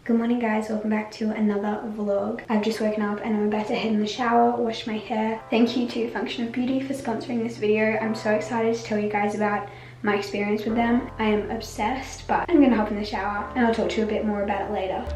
Good morning guys, welcome back to another vlog. I've just woken up and I'm about to head in the shower, wash my hair. Thank you to Function of Beauty for sponsoring this video. I'm so excited to tell you guys about my experience with them. I am obsessed, but I'm gonna hop in the shower and I'll talk to you a bit more about it later.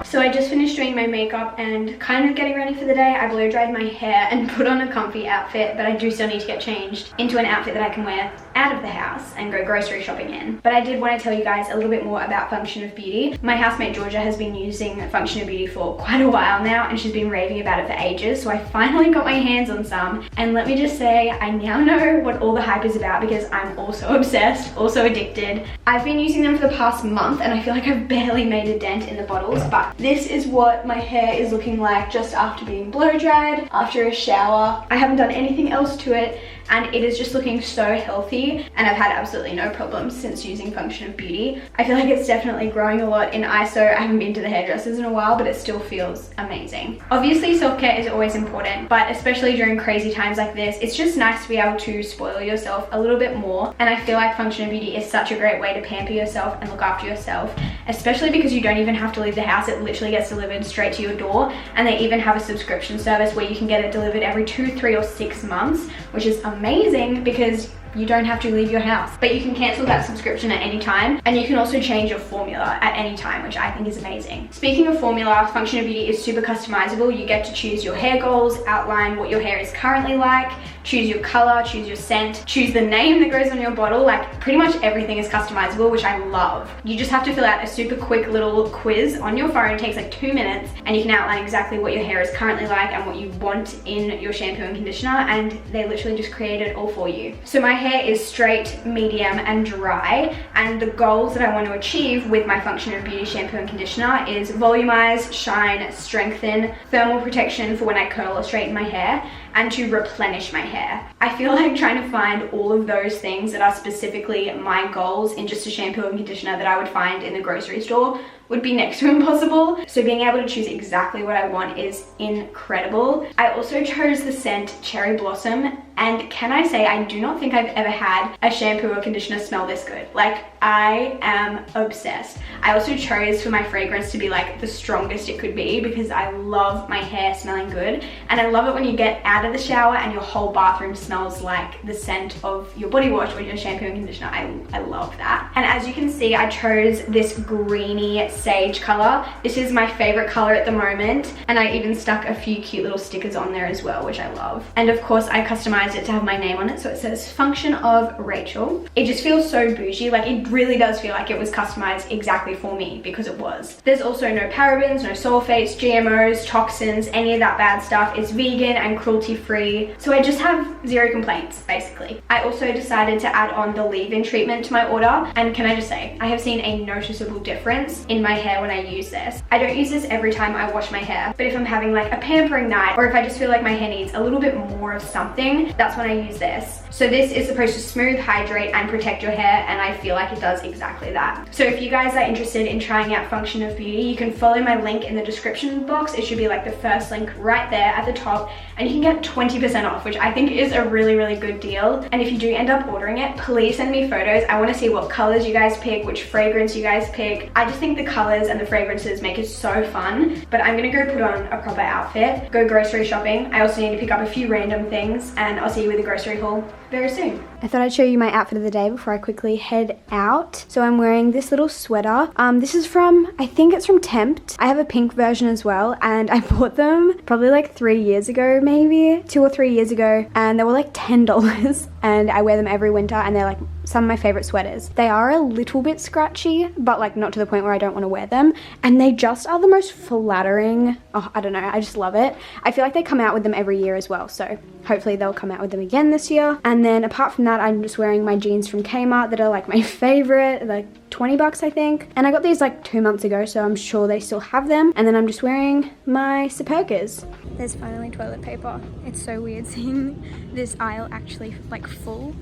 So I just finished doing my makeup and kind of getting ready for the day. I blow dried my hair and put on a comfy outfit, but I do still need to get changed into an outfit that I can wear out of the house and go grocery shopping in. But I did want to tell you guys a little bit more about Function of Beauty. My housemate Georgia has been using Function of Beauty for quite a while now and she's been raving about it for ages. So I finally got my hands on some, and let me just say I now know what all the hype is about because I'm also obsessed, also addicted. I've been using them for the past month and I feel like I've barely made a dent in the bottles, but this is what my hair is looking like just after being blow dried, after a shower. I haven't done anything else to it and it is just looking so healthy, and I've had absolutely no problems since using Function of Beauty. I feel like it's definitely growing a lot in ISO. I haven't been to the hairdressers in a while, but it still feels amazing. Obviously self-care is always important, but especially during crazy times like this, it's just nice to be able to spoil yourself a little bit more, and I feel like Function of Beauty is such a great way to pamper yourself and look after yourself, especially because you don't even have to leave the house. It literally gets delivered straight to your door, and they even have a subscription service where you can get it delivered every 2, 3 or 6 months, which is amazing because you don't have to leave your house. But you can cancel that subscription at any time, and you can also change your formula at any time, which I think is amazing. Speaking of formula, Function of Beauty is super customizable. You get to choose your hair goals, outline what your hair is currently like, choose your color, choose your scent, choose the name that goes on your bottle. Like pretty much everything is customizable, which I love. You just have to fill out a super quick little quiz on your phone. It takes like 2 minutes and you can outline exactly what your hair is currently like and what you want in your shampoo and conditioner, and they literally just create it all for you. So my hair is straight, medium and dry, and the goals that I want to achieve with my Function of Beauty shampoo and conditioner is volumize, shine, strengthen, thermal protection for when I curl or straighten my hair, and to replenish my hair. I feel like trying to find all of those things that are specifically my goals in just a shampoo and conditioner that I would find in the grocery store would be next to impossible. So being able to choose exactly what I want is incredible. I also chose the scent Cherry Blossom, and can I say I do not think I've ever had a shampoo or conditioner smell this good. Like, I am obsessed. I also chose for my fragrance to be like the strongest it could be because I love my hair smelling good, and I love it when you get out of the shower and your whole bathroom smells like the scent of your body wash or your shampoo and conditioner. I love that. And as you can see, I chose this greeny sage color. This is my favorite color at the moment, and I even stuck a few cute little stickers on there as well, which I love. And of course I customized it to have my name on it, so it says Function of Rachel. It just feels so bougie. Like, it really does feel like it was customized exactly for me, because it was. There's also no parabens, no sulfates, GMOs, toxins, any of that bad stuff. It's vegan and cruelty free, so I just have zero complaints basically. I also decided to add on the leave-in treatment to my order, and can I just say I have seen a noticeable difference in my hair when I use this. I don't use this every time I wash my hair, but if I'm having like a pampering night, or if I just feel like my hair needs a little bit more of something, that's when I use this. So this is supposed to smooth, hydrate and protect your hair, and I feel like it does exactly that. So if you guys are interested in trying out Function of Beauty, you can follow my link in the description box. It should be like the first link right there at the top, and you can get 20% off, which I think is a really, really good deal. And if you do end up ordering it, please send me photos. I want to see what colors you guys pick, which fragrance you guys pick. I just think the colors and the fragrances make it so fun. But I'm gonna go put on a proper outfit, go grocery shopping. I also need to pick up a few random things, and I'll see you with the grocery haul very soon. I thought I'd show you my outfit of the day before I quickly head out. So I'm wearing this little sweater. This is from, I think it's from Tempt. I have a pink version as well, and I bought them probably like 3 years ago, maybe 2 or 3 years ago, and they were like $10 and I wear them every winter, and they're like some of my favorite sweaters. They are a little bit scratchy, but like not to the point where I don't want to wear them, and they just are the most flattering. Oh, I don't know, I just love it. I feel like they come out with them every year as well, so hopefully they'll come out with them again this year. And then apart from that, I'm just wearing my jeans from Kmart that are like my favorite, like 20 bucks I think, and I got these like 2 months ago, so I'm sure they still have them. And then I'm just wearing my Supergas. There's finally toilet paper. It's so weird seeing this aisle actually like full.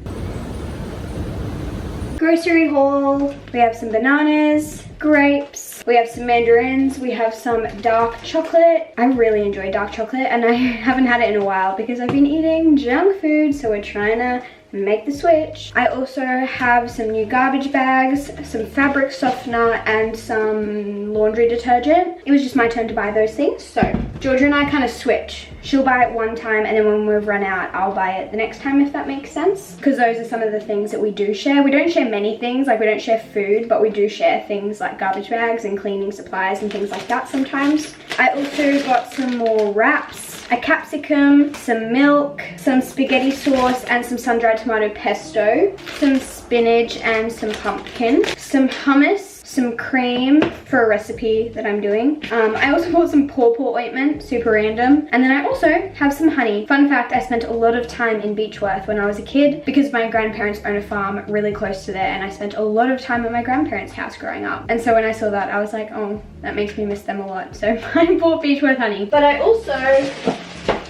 Grocery haul. We have some bananas, grapes, we have some mandarins, we have some dark chocolate. I really enjoy dark chocolate, and I haven't had it in a while because I've been eating junk food, so we're trying to make the switch. I also have some new garbage bags, some fabric softener, and some laundry detergent. It was just my turn to buy those things. So Georgia and I kind of switch. She'll buy it one time, and then when we've run out, I'll buy it the next time, if that makes sense. Because those are some of the things that we do share. We don't share many things, like we don't share food, but we do share things like garbage bags and cleaning supplies and things like that sometimes. I also got some more wraps, a capsicum, some milk, some spaghetti sauce, and some sun-dried tomato pesto, some spinach and some pumpkin, some hummus, some cream for a recipe that I'm doing. I also bought some pawpaw ointment, super random. And then I also have some honey. Fun fact, I spent a lot of time in Beechworth when I was a kid because my grandparents own a farm really close to there, and I spent a lot of time at my grandparents' house growing up. And so when I saw that, I was like, oh, that makes me miss them a lot. So I bought Beechworth honey. But I also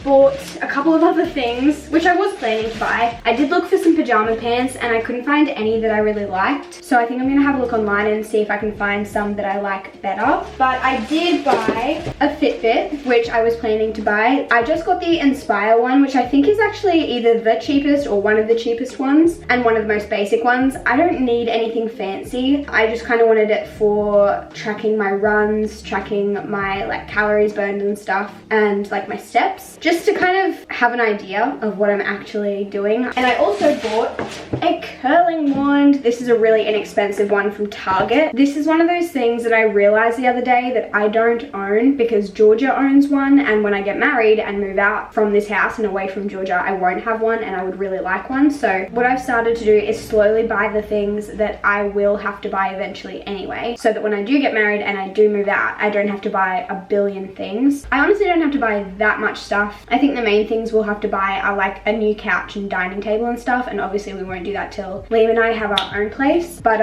bought a couple of other things, which I was planning to buy. I did look for some pajama pants and I couldn't find any that I really liked. So I think I'm gonna have a look online and see if I can find some that I like better. But I did buy a Fitbit, which I was planning to buy. I just got the Inspire one, which I think is actually either the cheapest or one of the cheapest ones and one of the most basic ones. I don't need anything fancy. I just kind of wanted it for tracking my runs, tracking my like calories burned and stuff, and like my steps, just to kind of have an idea of what I'm actually doing. And I also bought a curling wand. This is a really inexpensive one from Target. This is one of those things that I realized the other day that I don't own because Georgia owns one, and when I get married and move out from this house and away from Georgia, I won't have one, and I would really like one. So what I've started to do is slowly buy the things that I will have to buy eventually anyway, so that when I do get married and I do move out, I don't have to buy a billion things. I honestly don't have to buy that much stuff. I think the main things we'll have to buy are like a new couch and dining table and stuff, and obviously we won't do that till Liam and I have our own place. But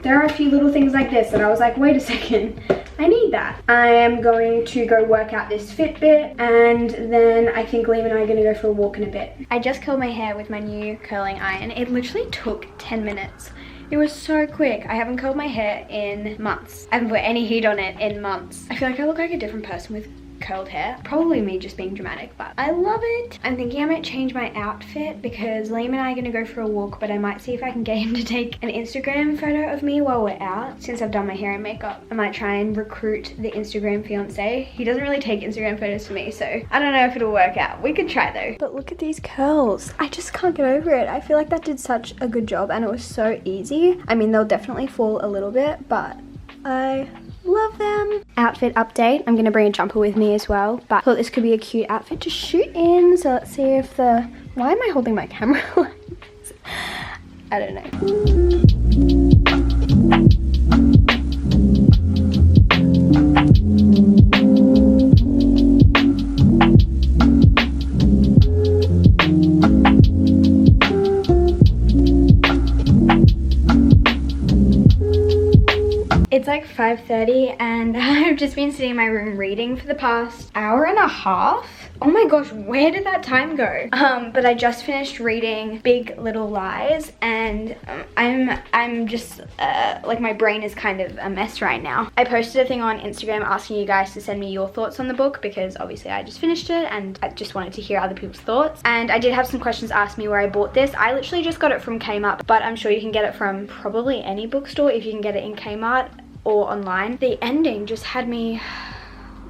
there are a few little things like this that I was like, wait a second, I need that. I am going to go work out this Fitbit, and then I think Liam and I are going to go for a walk in a bit. I just curled my hair with my new curling iron. It literally took 10 minutes. It was so quick. I haven't curled my hair in months. I haven't put any heat on it in months. I feel like I look like a different person with curled hair. Probably me just being dramatic, but I love it. I'm thinking I might change my outfit because Liam and I are gonna go for a walk, but I might see if I can get him to take an Instagram photo of me while we're out. Since I've done my hair and makeup, I might try and recruit the Instagram fiance. He doesn't really take Instagram photos for me, so I don't know if it'll work out. We could try though. But look at these curls. I just can't get over it. I feel like that did such a good job and it was so easy. I mean, they'll definitely fall a little bit, but I love them. Outfit update. I'm gonna bring a jumper with me as well, but I thought this could be a cute outfit to shoot in. So let's see if why am I holding my camera like this? I don't know. It's like 5:30 and I've just been sitting in my room reading for the past hour and a half. Oh my gosh, where did that time go? But I just finished reading Big Little Lies, and I'm just like my brain is kind of a mess right now. I posted a thing on Instagram asking you guys to send me your thoughts on the book because obviously I just finished it and I just wanted to hear other people's thoughts. And I did have some questions asked me where I bought this. I literally just got it from Kmart, but I'm sure you can get it from probably any bookstore if you can get it in Kmart or online. The ending just had me,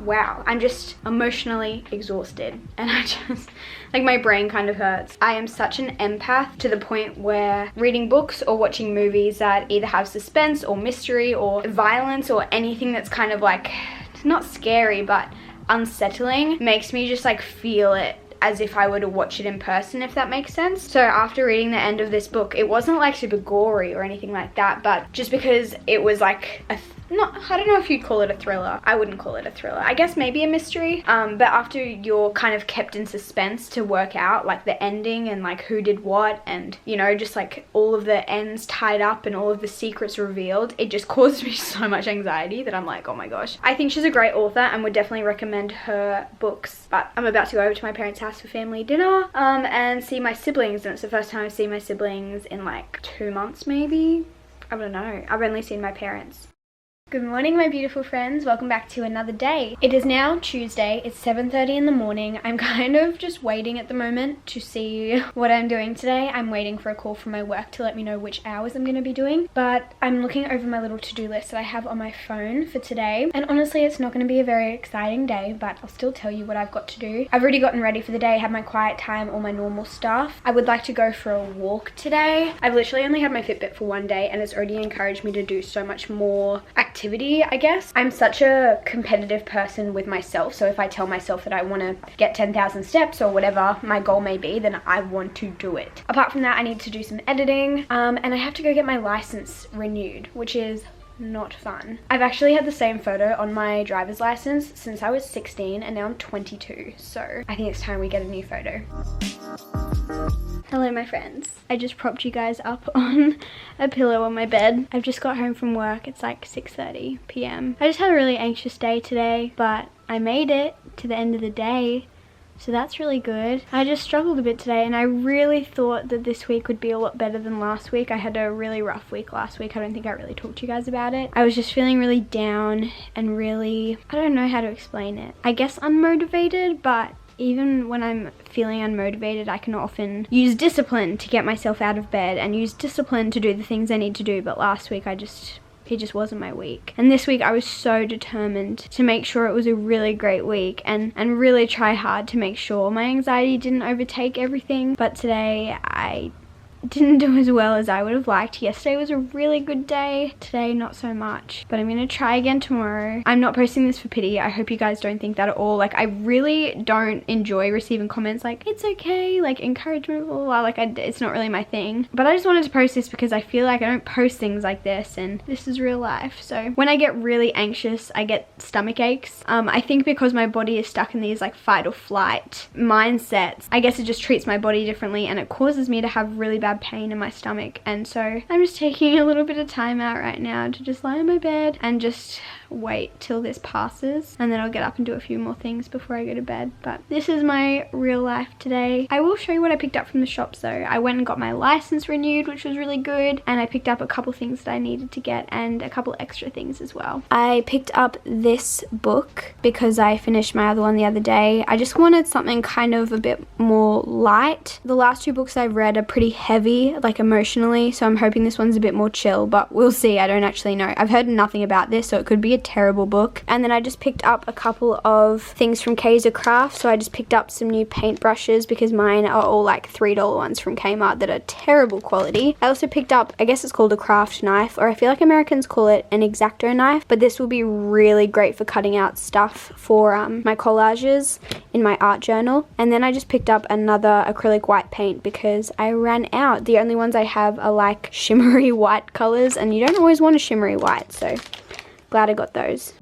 wow, I'm just emotionally exhausted, and I just, like, my brain kind of hurts. I am such an empath to the point where reading books or watching movies that either have suspense or mystery or violence or anything that's kind of like, not scary, but unsettling, makes me just like feel it as if I were to watch it in person, if that makes sense. So after reading the end of this book, it wasn't like super gory or anything like that, but just because it was like I don't know if you'd call it a thriller. I wouldn't call it a thriller. I guess maybe a mystery. But after you're kind of kept in suspense to work out like the ending and like who did what, and you know, just like all of the ends tied up and all of the secrets revealed, it just caused me so much anxiety that I'm like, oh my gosh. I think she's a great author and would definitely recommend her books. But I'm about to go over to my parents' house for family dinner and see my siblings, and it's the first time I've seen my siblings in like 2 months maybe. I don't know. I've only seen my parents Good morning, my beautiful friends. Welcome back to another day. It is now Tuesday. It's 7:30 in the morning. I'm kind of just waiting at the moment to see what I'm doing today. I'm waiting for a call from my work to let me know which hours I'm going to be doing. But I'm looking over my little to-do list that I have on my phone for today. And honestly, it's not going to be a very exciting day, but I'll still tell you what I've got to do. I've already gotten ready for the day, had my quiet time, all my normal stuff. I would like to go for a walk today. I've literally only had my Fitbit for one day and it's already encouraged me to do so much more activity, I guess. I'm such a competitive person with myself, so if I tell myself that I want to get 10,000 steps or whatever my goal may be, then I want to do it. Apart from that, I need to do some editing, and I have to go get my license renewed, which is not fun. I've actually had the same photo on my driver's license since I was 16 and now I'm 22, so I think it's time we get a new photo. Hello my friends. I just propped you guys up on a pillow on my bed. I've just got home from work. It's like 6:30 p.m. I just had a really anxious day today, but I made it to the end of the day. So that's really good. I just struggled a bit today and I really thought that this week would be a lot better than last week. I had a really rough week last week. I don't think I really talked to you guys about it. I was just feeling really down and really, I don't know how to explain it. I guess unmotivated, but even when I'm feeling unmotivated, I can often use discipline to get myself out of bed and use discipline to do the things I need to do. But last week it just wasn't my week. And this week I was so determined to make sure it was a really great week and really try hard to make sure my anxiety didn't overtake everything. But today I didn't do as well as I would have liked. Yesterday was a really good day. Today, not so much. But I'm gonna try again tomorrow. I'm not posting this for pity. I hope you guys don't think that at all. Like, I really don't enjoy receiving comments like, it's okay, like encouragement, blah, blah, blah. Like, it's not really my thing. But I just wanted to post this because I feel like I don't post things like this and this is real life. So when I get really anxious, I get stomach aches. I think because my body is stuck in these like fight or flight mindsets, I guess it just treats my body differently and it causes me to have really bad pain in my stomach. And so I'm just taking a little bit of time out right now to just lie in my bed and just wait till this passes, and then I'll get up and do a few more things before I go to bed. But this is my real life today. I will show you what I picked up from the shops though. I went and got my license renewed, which was really good, and I picked up a couple things that I needed to get and a couple extra things as well. I picked up this book because I finished my other one the other day. I just wanted something kind of a bit more light. The last two books I've read are pretty heavy, like emotionally, so I'm hoping this one's a bit more chill, but we'll see. I don't actually know. I've heard nothing about this, so it could be a terrible book. And then I just picked up a couple of things from Kaiser Craft. So I just picked up some new paint brushes because mine are all like $3 ones from Kmart that are terrible quality. I also picked up, I guess it's called a craft knife, or I feel like Americans call it an X-Acto knife, but this will be really great for cutting out stuff for my collages in my art journal. And then I just picked up another acrylic white paint because I ran out. The only ones I have are like shimmery white colors, and you don't always want a shimmery white, so glad I got those.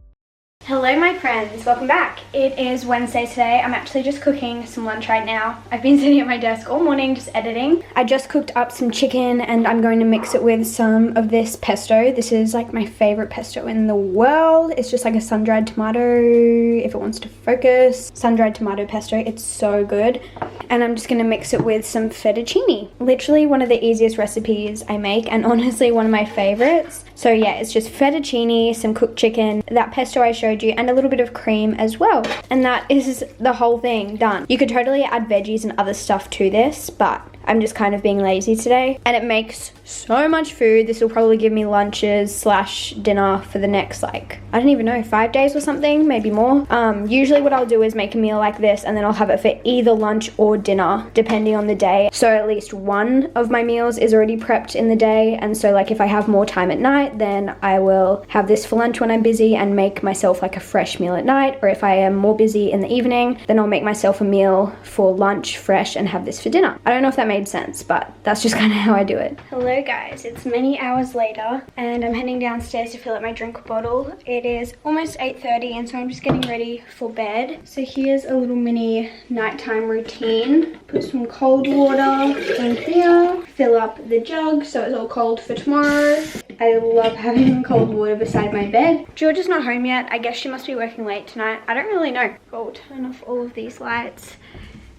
Hello my friends, welcome back. It is Wednesday today. I'm actually just cooking some lunch right now. I've been sitting at my desk all morning just editing. I just cooked up some chicken and I'm going to mix it with some of this pesto. This is like my favorite pesto in the world. It's just like a sun-dried tomato, if it wants to focus. Sun-dried tomato pesto, it's so good. And I'm just gonna mix it with some fettuccine. Literally one of the easiest recipes I make, and honestly one of my favorites. So yeah, it's just fettuccine, some cooked chicken, that pesto I showed you, and a little bit of cream as well. And that is the whole thing done. You could totally add veggies and other stuff to this, but I'm just kind of being lazy today. And it makes so much food. This will probably give me lunches slash dinner for the next, like, I don't even know, 5 days or something, maybe more. Usually what I'll do is make a meal like this and then I'll have it for either lunch or dinner, depending on the day. So at least one of my meals is already prepped in the day. And so like if I have more time at night, then I will have this for lunch when I'm busy and make myself like a fresh meal at night. Or if I am more busy in the evening, then I'll make myself a meal for lunch fresh and have this for dinner. I don't know if that made sense, but that's just kind of how I do it. Hello guys, it's many hours later and I'm heading downstairs to fill up my drink bottle. It is almost 8:30 and so I'm just getting ready for bed. So here's a little mini nighttime routine. Put some cold water in here, fill up the jug so it's all cold for tomorrow. I love having cold water beside my bed. George is not home yet. I guess she must be working late tonight. I don't really know. I'll turn off all of these lights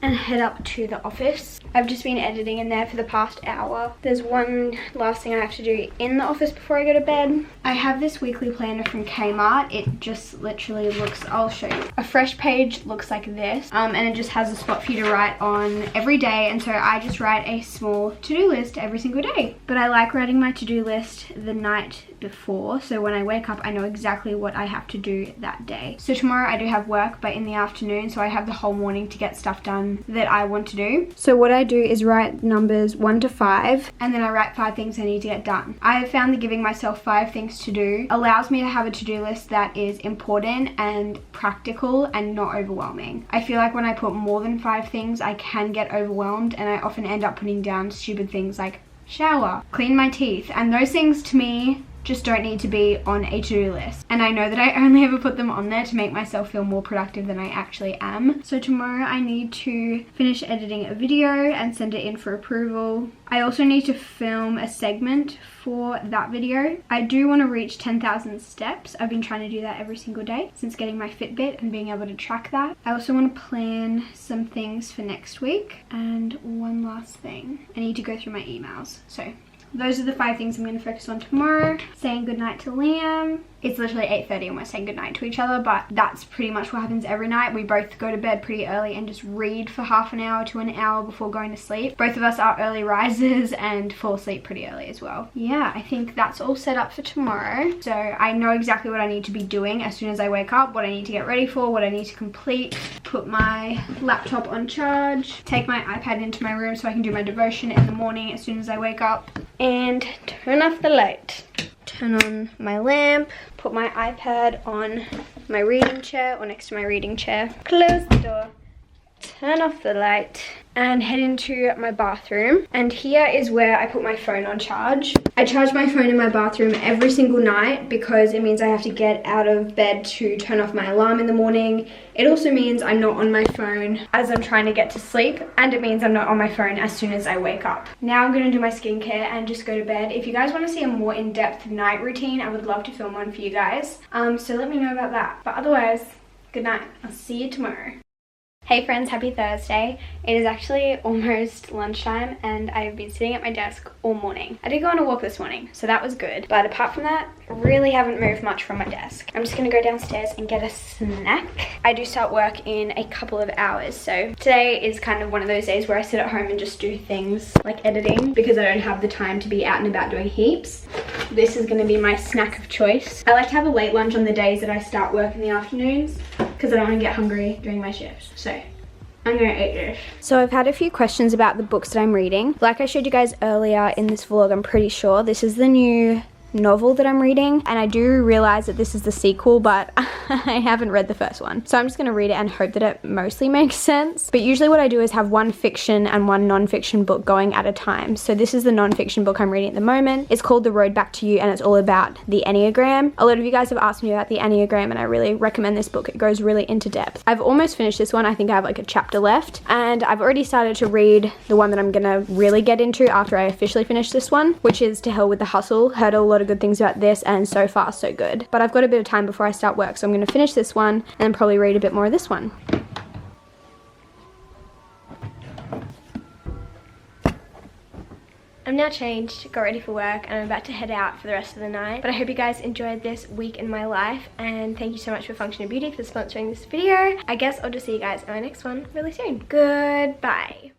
and head up to the office. I've just been editing in there for the past hour. There's one last thing I have to do in the office before I go to bed. I have this weekly planner from Kmart. It just literally looks, I'll show you. A fresh page looks like this, and it just has a spot for you to write on every day, and so I just write a small to-do list every single day. But I like writing my to-do list the night before, so when I wake up I know exactly what I have to do that day. So tomorrow I do have work, but in the afternoon, so I have the whole morning to get stuff done that I want to do. So what I do is write numbers 1 to 5, and then I write 5 things I need to get done. I have found that giving myself 5 things to do allows me to have a to-do list that is important and practical and not overwhelming. I feel like when I put more than 5 things, I can get overwhelmed, and I often end up putting down stupid things like shower, clean my teeth, and those things to me just don't need to be on a to-do list. And I know that I only ever put them on there to make myself feel more productive than I actually am. So tomorrow I need to finish editing a video and send it in for approval. I also need to film a segment for that video. I do want to reach 10,000 steps. I've been trying to do that every single day since getting my Fitbit and being able to track that. I also want to plan some things for next week. And one last thing, I need to go through my emails. So those are the 5 things I'm going to focus on tomorrow. Saying goodnight to Liam. It's literally 8:30 and we're saying goodnight to each other, but that's pretty much what happens every night. We both go to bed pretty early and just read for half an hour to an hour before going to sleep. Both of us are early risers and fall asleep pretty early as well. Yeah, I think that's all set up for tomorrow. So I know exactly what I need to be doing as soon as I wake up, what I need to get ready for, what I need to complete. Put my laptop on charge, take my iPad into my room so I can do my devotion in the morning as soon as I wake up, and turn off the light. Turn on my lamp, put my iPad on my reading chair or next to my reading chair, close the door, turn off the light, and head into my bathroom. And here is where I put my phone on charge. I charge my phone in my bathroom every single night because it means I have to get out of bed to turn off my alarm in the morning. It also means I'm not on my phone as I'm trying to get to sleep, and it means I'm not on my phone as soon as I wake up. Now I'm going to do my skincare and just go to bed. If you guys want to see a more in-depth night routine, I would love to film one for you guys. So let me know about that. But otherwise, good night. I'll see you tomorrow. Hey friends, happy Thursday. It is actually almost lunchtime and I've been sitting at my desk all morning. I did go on a walk this morning, so that was good. But apart from that, really haven't moved much from my desk. I'm just gonna go downstairs and get a snack. I do start work in a couple of hours, so today is kind of one of those days where I sit at home and just do things like editing because I don't have the time to be out and about doing heaps. This is gonna be my snack of choice. I like to have a late lunch on the days that I start work in the afternoons because I don't want to get hungry during my shifts. So I'm gonna eat this. So I've had a few questions about the books that I'm reading. Like I showed you guys earlier in this vlog, I'm pretty sure this is the new novel that I'm reading, and I do realize that this is the sequel, but I haven't read the first one, so I'm just gonna read it and hope that it mostly makes sense. But usually what I do is have one fiction and one non-fiction book going at a time. So this is the non-fiction book I'm reading at the moment. It's called The Road Back to You, and it's all about the Enneagram. A lot of you guys have asked me about the Enneagram, and I really recommend this book. It goes really into depth. I've almost finished this one. I think I have like a chapter left, and I've already started to read the one that I'm gonna really get into after I officially finish this one, which is To Hell with the Hustle. Heard a lot of good things about this, and so far so good. But I've got a bit of time before I start work, so I'm going to finish this one and then probably read a bit more of this one. I'm now changed, got ready for work, and I'm about to head out for the rest of the night. But I hope you guys enjoyed this week in my life, and thank you so much for Function of Beauty for sponsoring this video. I guess I'll just see you guys in my next one really soon. Goodbye.